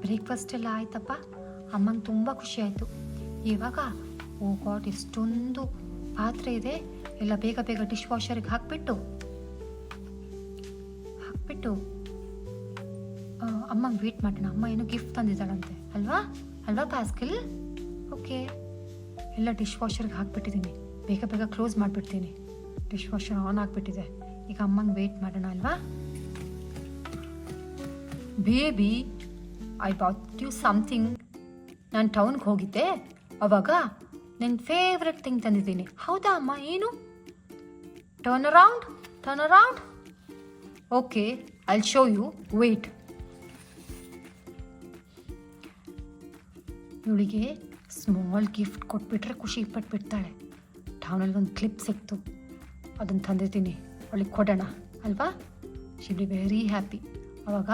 Breakfast ಎಲ್ಲ ಆಯ್ತಪ್ಪ. ಅಮ್ಮಂಗೆ ತುಂಬ ಖುಷಿ ಆಯಿತು. ಇವಾಗ ಓ ಗಾಡ್ ಎಷ್ಟೊಂದು ಪಾತ್ರೆ ಇದೆ, ಎಲ್ಲ ಬೇಗ ಬೇಗ ಡಿಶ್ ವಾಷರ್ಗೆ ಹಾಕ್ಬಿಟ್ಟು ಅಮ್ಮಂಗೆ ವೇಟ್ ಮಾಡೋಣ. ಅಮ್ಮ ಏನೋ ಗಿಫ್ಟ್ ತಂದಿದ್ದಾಳಂತೆ ಅಲ್ವಾ ಅಲ್ವಾ ಪ್ಯಾಸ್ಕಲ್? ಓಕೆ, ಎಲ್ಲ ಡಿಶ್ ವಾಷರ್ಗೆ ಹಾಕ್ಬಿಟ್ಟಿದ್ದೀನಿ. ಬೇಗ ಬೇಗ ಕ್ಲೋಸ್ ಮಾಡಿಬಿಡ್ತೀನಿ. ಡಿಶ್ ವಾಷರ್ ಆನ್ ಆಗಿಬಿಟ್ಟಿದೆ. ಈಗ ಅಮ್ಮಂಗೆ ವೇಟ್ ಮಾಡೋಣ ಅಲ್ವಾ? Baby, I bought you something. ನಾನು ಟೌನ್ಗೆ ಹೋಗಿದ್ದೆ, ಅವಾಗ ನನ್ನ ಫೇವ್ರೆಟ್ ಥಿಂಗ್ ತಂದಿದ್ದೀನಿ. ಹೌದಾ ಅಮ್ಮ? ಏನು? Turn around. Okay, I'll show you. Wait. ಇವಳಿಗೆ ಸ್ಮಾಲ್ ಗಿಫ್ಟ್ ಕೊಟ್ಬಿಟ್ರೆ ಖುಷಿ ಪಟ್ಬಿಡ್ತಾಳೆ. ಟೌನಲ್ಲಿ ಒಂದು ಕ್ಲಿಪ್ ಸಿಕ್ತು, ಅದನ್ನು ತಂದಿದ್ದೀನಿ, ಅವಳಿಗೆ ಕೊಡೋಣ ಅಲ್ವಾ? She will be very happy. ಅವಾಗ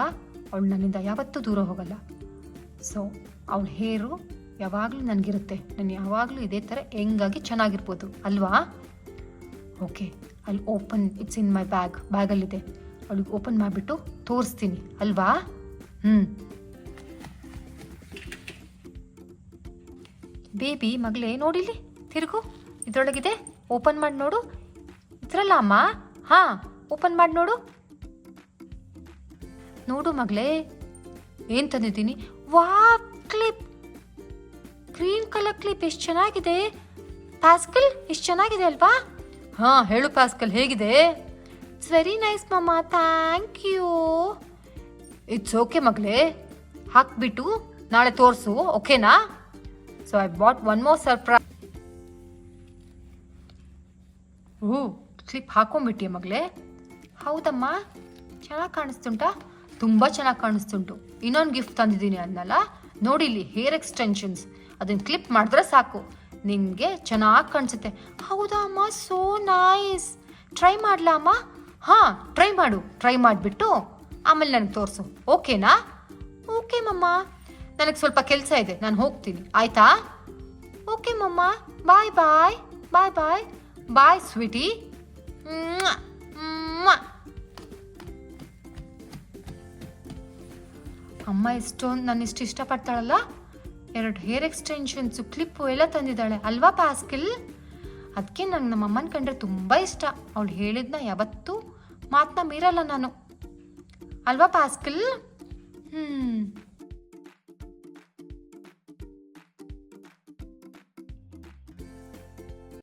ಅವಳು ನನ್ನಿಂದ ಯಾವತ್ತೂ ದೂರ ಹೋಗಲ್ಲ. ಸೊ ಅವಳ ಹೇರು ಯಾವಾಗಲೂ ನನಗಿರುತ್ತೆ. ನಾನು ಯಾವಾಗಲೂ ಇದೇ ಥರ ಹೆಂಗಾಗಿ ಚೆನ್ನಾಗಿರ್ಬೋದು ಅಲ್ವಾ? ಓಕೆ, ಅಲ್ಲಿ ಓಪನ್, ಇಟ್ಸ್ ಇನ್ ಮೈ ಬ್ಯಾಗಲ್ಲಿದೆ. ಅವಳಿಗೆ ಓಪನ್ ಮಾಡಿಬಿಟ್ಟು ತೋರಿಸ್ತೀನಿ ಅಲ್ವಾ? ಬೇಬಿ ಮಗಳೇ, ನೋಡಿಲಿ, ತಿರುಗು, ಇದರೊಳಗಿದೆ, ಓಪನ್ ಮಾಡಿ ನೋಡು. ಇದ್ರಲ್ಲ ಅಮ್ಮ? ಹಾಂ, ಓಪನ್ ಮಾಡಿ ನೋಡು. ನೋಡು ಮಗಳೇ, ಏನು ತಂದಿದ್ದೀನಿ. Wow, clip, green colour clip. ಎಷ್ಟು ಚೆನ್ನಾಗಿದೆ ಪ್ಯಾಸ್ಕಲ್, ಎಷ್ಟು ಚೆನ್ನಾಗಿದೆ ಅಲ್ವಾ? ಹಾಂ, ಹೇಳು ಪ್ಯಾಸ್ಕಲ್, ಹೇಗಿದೆ? It's very nice mamma, thank you. It's okay ಮಗಳೇ, ಹಾಕ್ಬಿಟ್ಟು ನಾಳೆ ತೋರಿಸು, ಓಕೆನಾ? So I bought one more surprise. Clip ಹಾಕೊಂಡ್ಬಿಟ್ಟಿಯ ಮಗಳೇ? ಹೌದಮ್ಮ, ಚೆನ್ನಾಗಿ ಕಾಣಿಸ್ತುಂಟಾ? ತುಂಬ ಚೆನ್ನಾಗಿ ಕಾಣಿಸ್ತುಂಟು. ಇನ್ನೊಂದು ಗಿಫ್ಟ್ ತಂದಿದ್ದೀನಿ ಅನ್ನಲ್ಲ, ನೋಡಿಲಿ, ಹೇರ್ ಎಕ್ಸ್ಟೆನ್ಷನ್ಸ್. ಅದನ್ನು ಕ್ಲಿಪ್ ಮಾಡಿದ್ರೆ ಸಾಕು, ನಿನಗೆ ಚೆನ್ನಾಗಿ ಕಾಣಿಸುತ್ತೆ. ಹೌದಾ ಅಮ್ಮ? So nice. ಟ್ರೈ ಮಾಡಲಾ ಅಮ್ಮ? ಹಾಂ, ಟ್ರೈ ಮಾಡು. ಟ್ರೈ ಮಾಡಿಬಿಟ್ಟು ಆಮೇಲೆ ನನಗೆ ತೋರಿಸು, ಓಕೆನಾ? ಓಕೆ ಮಮ್ಮ, ನನಗೆ ಸ್ವಲ್ಪ ಕೆಲಸ ಇದೆ, ನಾನು ಹೋಗ್ತೀನಿ, ಆಯಿತಾ? ಓಕೆ ಮಮ್ಮ, ಬಾಯ್ ಬಾಯ್ ಬಾಯ್ ಬಾಯ್ ಬಾಯ್ ಸ್ವೀಟಿ. ಅಮ್ಮ ಇಷ್ಟೊಂದು ನನ್ನ ಇಷ್ಟಪಡ್ತಾಳಲ್ಲ. 2 ಹೇರ್ ಎಕ್ಸ್ಟೆನ್ಷನ್ಸು, ಕ್ಲಿಪ್ಪು ಎಲ್ಲ ತಂದಿದ್ದಾಳೆ ಅಲ್ವಾ ಪ್ಯಾಸ್ಕಲ್? ಅದಕ್ಕೆ ನಂಗೆ ನಮ್ಮ ಅಮ್ಮನ ಕಂಡ್ರೆ ತುಂಬ ಇಷ್ಟ. ಅವಳು ಹೇಳಿದ್ನ ಯಾವತ್ತೂ ಮಾತನ್ನ ಮೀರಲ್ಲ ನಾನು, ಅಲ್ವಾ ಪ್ಯಾಸ್ಕಲ್?